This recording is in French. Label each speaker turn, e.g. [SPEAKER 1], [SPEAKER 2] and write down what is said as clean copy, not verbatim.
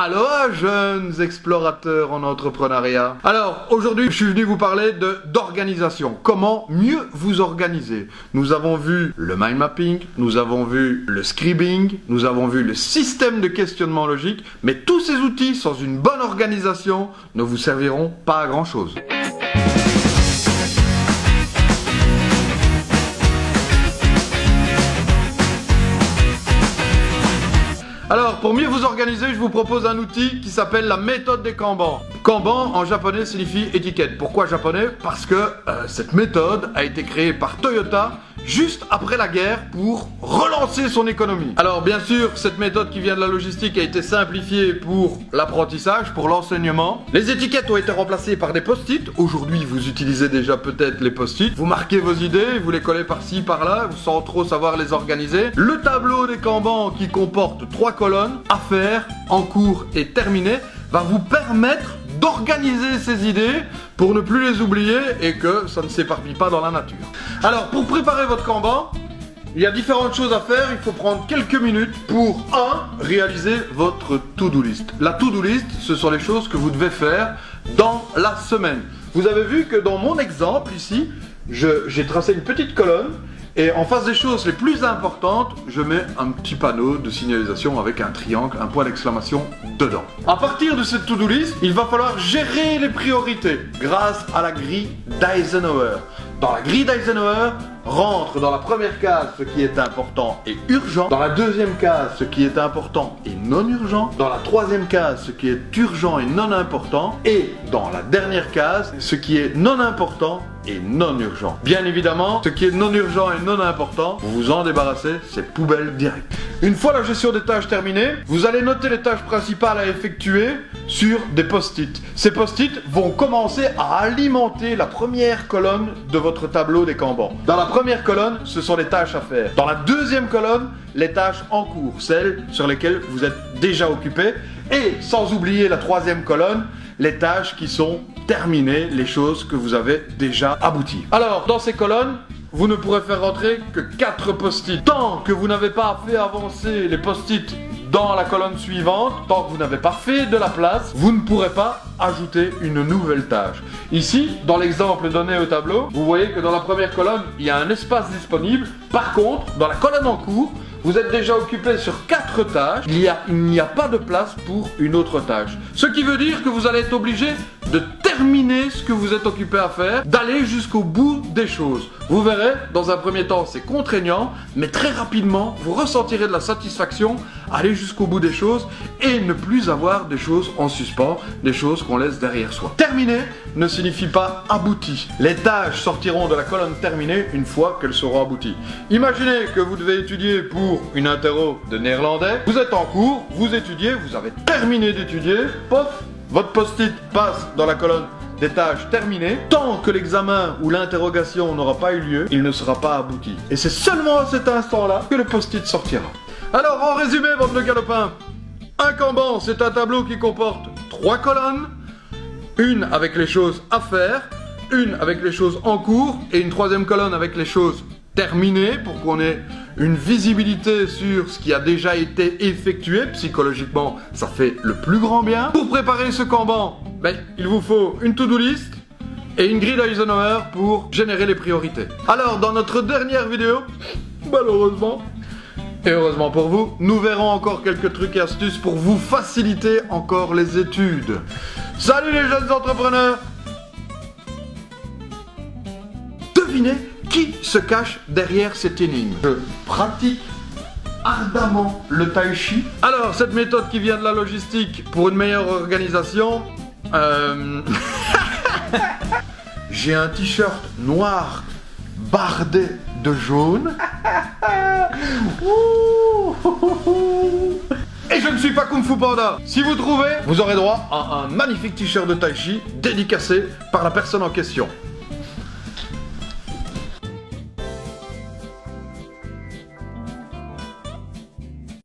[SPEAKER 1] Aloha jeunes explorateurs en entrepreneuriat. Alors aujourd'hui je suis venu vous parler d'organisation. Comment mieux vous organiser. Nous avons vu le mind mapping, nous avons vu le scribing, nous avons vu le système de questionnement logique, mais tous ces outils sans une bonne organisation ne vous serviront pas à grand chose. Alors, pour mieux vous organiser, je vous propose un outil qui s'appelle la méthode des Kanban. Kanban, en japonais, signifie étiquette. Pourquoi japonais? Parce que cette méthode a été créée par Toyota juste après la guerre pour relancer son économie. Alors, bien sûr, cette méthode qui vient de la logistique a été simplifiée pour l'apprentissage, pour l'enseignement. Les étiquettes ont été remplacées par des post-it. Aujourd'hui, vous utilisez déjà peut-être les post-it. Vous marquez vos idées, vous les collez par-ci, par-là, sans trop savoir les organiser. Le tableau des Kanban qui comporte 3 colonnes, à faire, en cours et terminé, va vous permettre d'organiser ces idées pour ne plus les oublier et que ça ne s'éparpille pas dans la nature. Alors, pour préparer votre Kanban, il y a différentes choses à faire. Il faut prendre quelques minutes pour 1. Réaliser votre to-do list. La to-do list, ce sont les choses que vous devez faire dans la semaine. Vous avez vu que dans mon exemple ici, j'ai tracé une petite colonne. Et en face des choses les plus importantes, je mets un petit panneau de signalisation avec un triangle, un point d'exclamation dedans. À partir de cette to-do list, il va falloir gérer les priorités grâce à la grille d'Eisenhower. Dans la grille d'Eisenhower, rentre dans la première case ce qui est important et urgent, dans la deuxième case ce qui est important et non urgent, dans la troisième case ce qui est urgent et non important, et dans la dernière case ce qui est non important et non urgent. Bien évidemment, ce qui est non urgent et non important, vous vous en débarrassez, c'est poubelle directe. Une fois la gestion des tâches terminée, vous allez noter les tâches principales à effectuer sur des post-it. Ces post-it vont commencer à alimenter la première colonne de votre tableau des Kanban. Dans la première colonne, ce sont les tâches à faire. Dans la deuxième colonne, les tâches en cours, celles sur lesquelles vous êtes déjà occupé. Et sans oublier la troisième colonne, les tâches qui sont terminées, les choses que vous avez déjà abouties. Alors, dans ces colonnes, vous ne pourrez faire rentrer que 4 post-it. Tant que vous n'avez pas fait avancer les post-it dans la colonne suivante, tant que vous n'avez pas fait de la place, vous ne pourrez pas ajouter une nouvelle tâche. Ici, dans l'exemple donné au tableau, vous voyez que dans la première colonne, il y a un espace disponible. Par contre, dans la colonne en cours, vous êtes déjà occupé sur 4 tâches, il n'y a pas de place pour une autre tâche. Ce qui veut dire que vous allez être obligé de terminer ce que vous êtes occupé à faire, d'aller jusqu'au bout des choses. Vous verrez, dans un premier temps, c'est contraignant, mais très rapidement, vous ressentirez de la satisfaction, aller jusqu'au bout des choses et ne plus avoir des choses en suspens, des choses qu'on laisse derrière soi. Terminé ne signifie pas abouti. Les tâches sortiront de la colonne terminée une fois qu'elles seront abouties. Imaginez que vous devez étudier pour une interro de néerlandais, vous êtes en cours, vous étudiez, vous avez terminé d'étudier, pof, votre post-it passe dans la colonne des tâches terminées. Tant que l'examen ou l'interrogation n'aura pas eu lieu, il ne sera pas abouti. Et c'est seulement à cet instant-là que le post-it sortira. Alors, en résumé, bande de galopins, un Kanban, c'est un tableau qui comporte 3 colonnes, une avec les choses à faire, une avec les choses en cours, et une troisième colonne avec les choses terminées, pour qu'on ait une visibilité sur ce qui a déjà été effectué. Psychologiquement, ça fait le plus grand bien. Pour préparer ce Kanban, il vous faut une to-do list et une grille d'Eisenhower pour générer les priorités. Alors, dans notre dernière vidéo, malheureusement, et heureusement pour vous, nous verrons encore quelques trucs et astuces pour vous faciliter encore les études. Salut les jeunes entrepreneurs! Devinez qui se cache derrière cette énigme. Je pratique ardemment le tai chi. Alors, cette méthode qui vient de la logistique pour une meilleure organisation, j'ai un t-shirt noir bardé de jaune. Et je ne suis pas Kung Fu Panda. Si vous trouvez, vous aurez droit à un magnifique t-shirt de tai chi dédicacé par la personne en question.